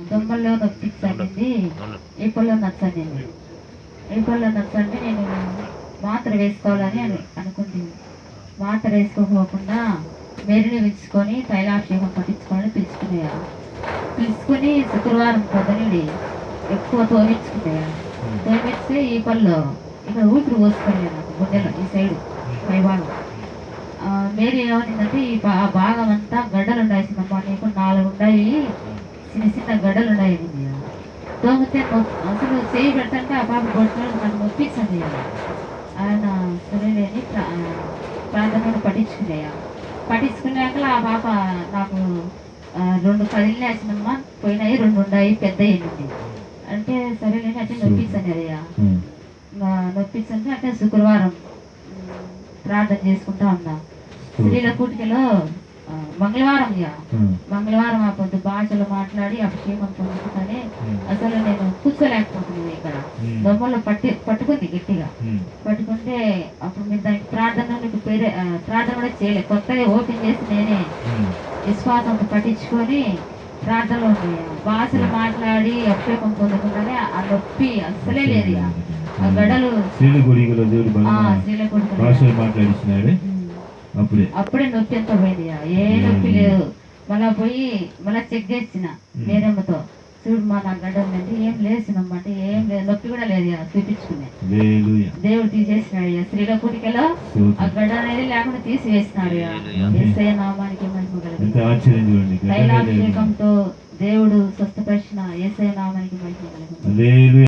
దొంగల్లో నొప్పించండి, ఏపల్లో నచ్చండి. ఏపల్లో నచ్చండి నేను మాత్ర వేసుకోవాలని అనుకుంటుంది. మాత్ర వేసుకోకపోకుండా మెరిని పిలుచుకొని తైలాభిషేకం పట్టించుకొని పిలుచుకుని శుక్రవారం పొద్దునడి ఎక్కువ తోమించుకున్నాయా. తోమిస్తే ఈ పళ్ళు ఇక్కడ ఊపిరి పోసుకునే నాకు గుండెలో ఈ సైడు పైభాగం. మేరీ ఏమనిందంటే ఈ భాగం అంతా గడ్డలు ఉండాల్సిందమ్మా, నీకు 4 ఉన్నాయి, చిన్న చిన్న గడ్డలు ఉన్నాయి. తోమితే అసలు చేయి పెడతాంటే ఆ పాప కొట్టినాడు, నన్ను నొప్పించండి. ఆయన సరేలేని ప్రాంతంలో పట్టించుకున్నాక ఆ పాప నాకు 2 కదిలిని వేసినమ్మా, పోయినాయి 2 ఉన్నాయి పెద్ద అయింది అంటే సరేలేని అంటే నొప్పించండి అదయ్యా. నొప్పించండి అంటే శుక్రవారం ప్రార్థన చేసుకుంటా ఉన్నా. స్త్రీల కూటికలో మంగళవారం ఆ పొద్దు భాషలు మాట్లాడి అభిషేకం పొందుకుంటానే అసలు నేను కూర్చోలేకపోతున్నాను. ఇక్కడ దొమ్మలు పట్టుకుంది గట్టిగా పట్టుకుంటే అప్పుడు మీరు దానికి ప్రార్థన ప్రార్థన కూడా చేయలేదు. కొత్తగా ఓపెన్ చేసి నేనే విశ్వాసంతో పట్టించుకొని ప్రార్థనలో భాషలు మాట్లాడి అభిషేకం పొందుకుంటానే ఆ నొప్పి అస్సలే లేదు. ఆ గడలు అప్పుడే నొప్పి ఎంత పోయింది, ఏ నొప్పి లేదు. మళ్ళా పోయి మళ్ళా చెక్ చేసిన వేరమ్మతో, చూడమ్మా నా గడ్డ ఉందంటే ఏం లేసినమ్మా అంటే ఏం లేదు, నొప్పి కూడా లేదు చూపించుకునే. దేవుడు తీసేసినాడు స్త్రీల కూటికలో ఆ గడ్డ అనేది లేకుండా తీసివేసినాడు. యేసయ్య నామానికి మహిమ కలుగును. తైలాభిషేకంతో దేవుడు స్వస్థపరిచిన యేసయ్య నామానికి మహిమ కలుగును.